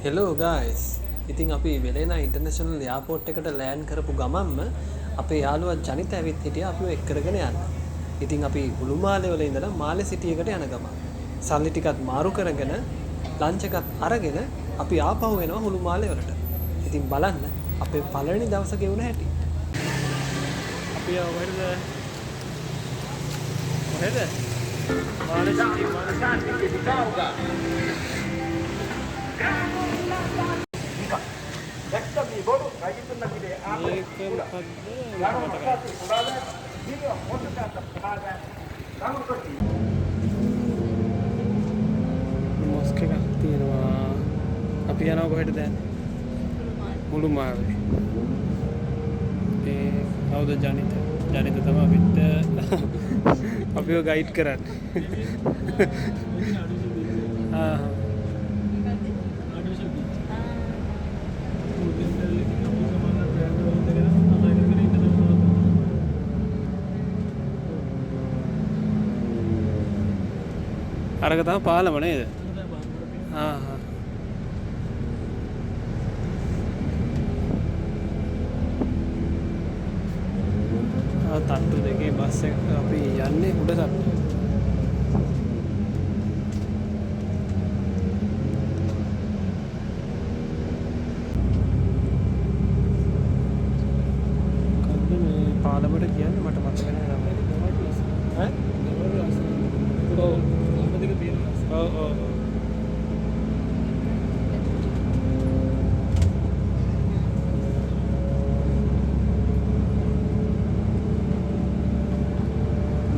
Hello guys. ඉතින් අපි වෙලේනා international airport එකට ලෑන්ඩ් කරපු ගමන්ම අපේ යාළුවා ජනිත ඇවිත් හිටියා අපිව එක් කරගෙන යන්න. ඉතින් අපි උළුමාලේ වල ඉඳලා මාලේ සිටි එකට යන ගමන් සල්ලි ටිකත් මාරු කරගෙන ලන්ච් එකත් අරගෙන අපි ආපහු එනවා උළුමාලේ වලට. ඉතින් බලන්න අපේ පළවෙනි දවස ගෙවුන හැටි. අපි කොහෙද? කොහෙද? මාලේ සිටි මොස්ක් එකක් තියෙනවා. අපි යනවා කොහෙද දැන්? උළුමාලේ. ඒ කවුද ජනිත? ජනිත තමයි අපිට අපිව ගයිඩ් කරන්නේ. අරක තමයි පාලම නේද? තට්ටු දෙකේ බස් එක අපි යන්නේ උඩ තට්ටු. කන්ද මේ පාලමට කියන්නේ මට මතක නැහැ නම. ඈ? ඔව්.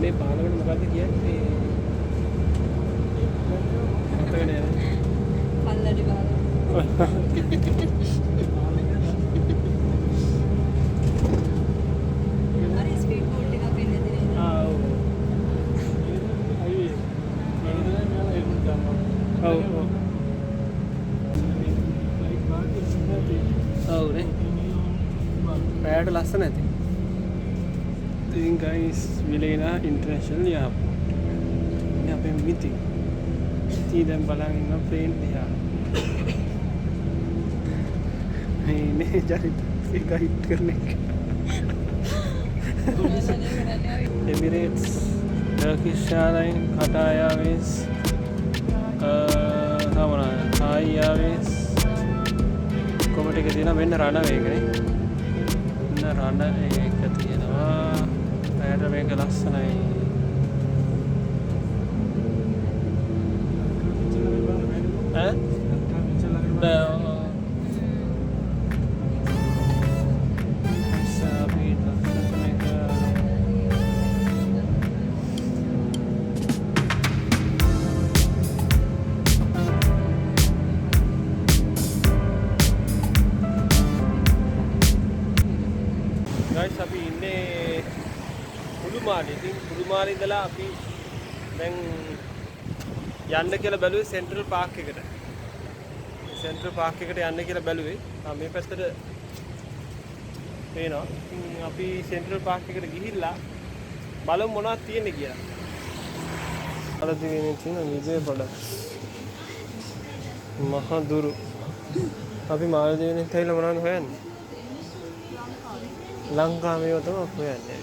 මේ පාලමට මොකද්ද කියන්නේ? මතක නෑ. පල්ලඩි පාලම. හරි ස්පීඩ් බෝට් එකක් එන්නේ නේද? ඔව්. ඔව් නේ. පැයට ලස්සන ඇති. ඉතින් ගයිස් විලේනා ඉන්ටර්නැෂනල් එයාපෝට්. මේ අපේ මිටින්. ඉතින් දැන් බලන් ඉන්න ප්ලේන් දිහා. මේ ජනිත ඒ ගයිඩ් කරන එක. Emirates, Turkish Airlines, Qatar Airways, Thai Airways. කොමට එක තියෙනවා මෙන්න රණවේ එකනේ. මෙන්න රණවේ එක තියෙනවා. පැයට මේක ලස්සනයි. ඈ? guys අපි ඉන්නේ උළුමාලේ. ඉතින් උළුමාලේ ඉඳලා අපි දැන් යන්න කියලා බැලුවේ සෙන්ට්‍රල් පාක් එකට. සෙන්ට්‍රල් පාක් එකට යන්න කියලා බැලුවේ. මේ පැත්තට පේනවා. ඉතින් අපි සෙන්ට්‍රල් පාක් එකට ගිහිල්ලා බලමු මොනවද තියෙන්නේ කියලා. අලදිනේ තියෙන විජේ ප්‍රොඩක්ට්ස්. මහා දුරු. අපි මාළදීනේ තේල මොනවද හොයන්නේ? ලංකාවේ තමයි හොයන්නේ.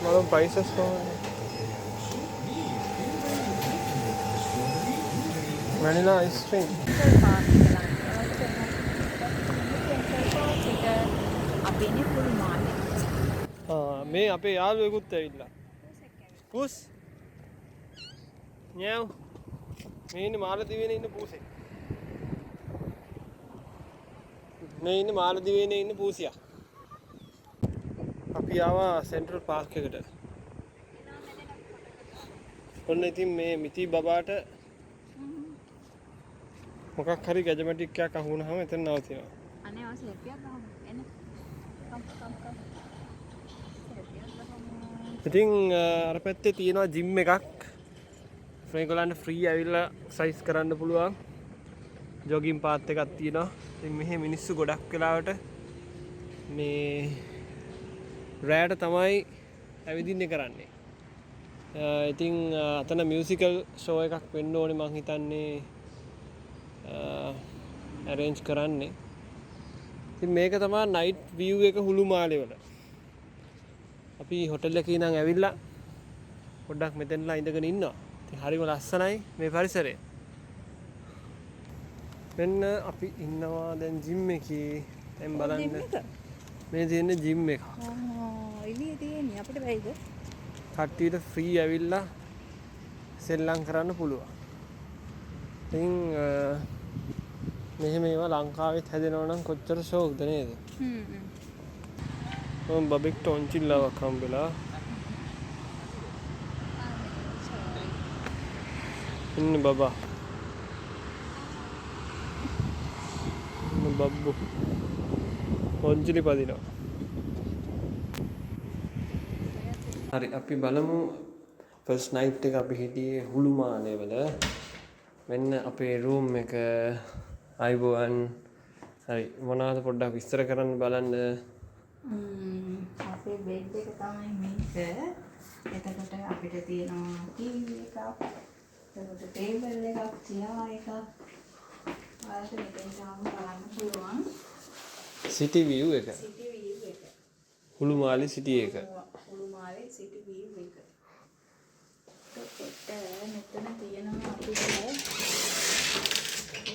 මම prices කොහොමද? vanilla ice cream. මේ අපේ යාළුවෙකුත් ඇවිල්ලා. කුස් Nhau. මේ ඉන්නේ මාලදිවයිනේ ඉන්න පූසෙක්. මේ ඉන්නේ මාලදිවයිනේ ඉන්න පූසියා. අපි ආවා සෙන්ට්‍රල් පාක් එකට. ඔන්න ඉතින් මේ මිති බබාට මොකක් හරි ගැජමැටික් එකක් අහු වුණාම එතන නවතිනවා. අනේ ඔය සෙල්ෆියක් ගහමු. එන්න. කම්. ඉතින් අර පැත්තේ තියෙනවා ජිම් එකක්. ඒගොල්ලන්ට ෆ්‍රී ඇවිල්ලා එක්සර්සයිස් කරන්න පුළුවන්. ජොගින් පාත් එකක් තියෙනවා. ඉතින් මෙහි මිනිස්සු ගොඩක් වෙලාවට මේ රෑට තමයි ඇවිදින්නේ කරන්නේ. ඉතින් අතන මියුසිකල් ෂෝ එකක් වෙන්න ඕනේ මං හිතන්නේ arrange කරන්නේ. ඉතින් මේක තමයි night view එක හුළුමාලේ වල. අපි හොටෙල් එකේ ඉඳන් ඇවිල්ලා පොඩ්ඩක් මෙතනලා ඉඳගෙන ඉන්නවා. ඉතින් හරිම ලස්සනයි මේ පරිසරය. මෙන්න අපි ඉන්නවා දැන් ජිම් එකේ. දැන් බලන්න මේ තියෙන්නේ ජිම් එක. එළියේ තියෙන්නේ අපිට බැයිද? කට්ටියට ෆ්‍රී ඇවිල්ලා සෙල්ලම් කරන්න පුළුවන්. ඉතින් මෙහෙම ඒවා ලංකාවෙත් හැදෙනවා නම් කොච්චර ෂෝක්ද නේද? මම බබෙක්ට ඔන්චිල්ලාවක් හම්බෙලා. ඉන්න බබා. බබ්බු. ඔන්චිලි පදිනවා. හරි අපි බලමු ෆස්ට් නයිට් එක අපි හිටියේ හුළුමාලේ වල. මෙන්න අපේ රූම් එක අයිබෝන්. හරි මොනවද පොඩ්ඩක් විස්තර කරන්න බලන්න. අපේ බෙඩ් එක තමයි මේක. එතකොට අපිට තියෙනවා ටීවී එකක්. එතකොට ටේබල් එකක්, චෙයා එකක්. ඔයාලට මෙතෙන් තාම බලන්න පුළුවන්. සිටි view එක. සිටි view එක. හුළුමාලේ සිටි එක. හුළුමාලේ සිටි view එක. එතකොට මෙතන තියෙනවා අපිට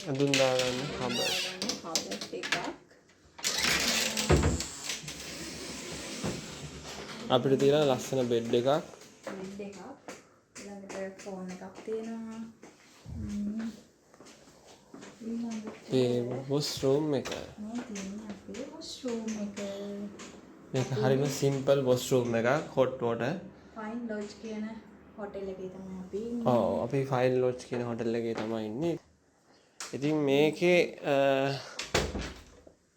අඳුන් දාගන්න කබඩ්. එකක්. අපිට තියෙන ලස්සන බෙඩ් එකක්. බෙඩ් එකක්. ඊළඟට ෆෝන් එකක් තියෙනවා. ඒ වොෂ්රූම් එක. මේ තියෙන්නේ අපේ වොෂ්රූම් එක. මේක හරිම සිම්පල් වොෂ්රූම් එකක්. Hot water. ෆයින් ලොජ් කියන හොටෙල් එකේ තමයි අපි ඉන්නේ. ඔව් අපි ෆයින් ලොජ් කියන හොටෙල් එකේ තමයි ඉන්නේ. ඉතින් මේකේ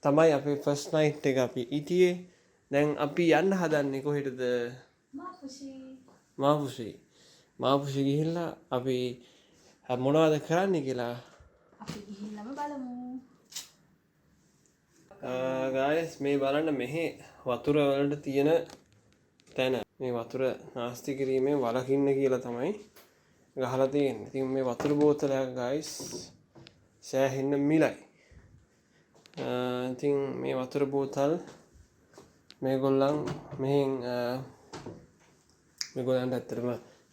තමයි අපේ ෆස්ට් නයිට් එක අපි හිටියේ. දැන් අපි යන්න හදන්නේ කොහෙටද? මාපුෂි ගිහිල්ලා අපි මොනවද කරන්නේ කියලා අපි ගිහිල්ලාම බලමු. ගායස් මේ බලන්න මෙහි වතුර වලට තියෙන තැන. මේ වතුර නාස්ති කිරීමේ වලකින්න කියලා තමයි ගහලා තියෙන්නේ. ඉතින් මේ වතුර බෝතලයක් ගායස් සෑහෙන්න මිලයි. ඉතින් මේ වතුර බෝතල් මේගොල්ලන් මෙහෙන් මේගොල්ලන්ට ඇත්තටම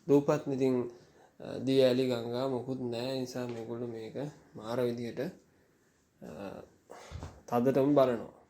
දූපත් ඉතින් දී ඇලි ගංගා මොකුත් නැහැ. නිසා මේගොල්ලෝ මේක මාර විදියට තදටම බලනවා.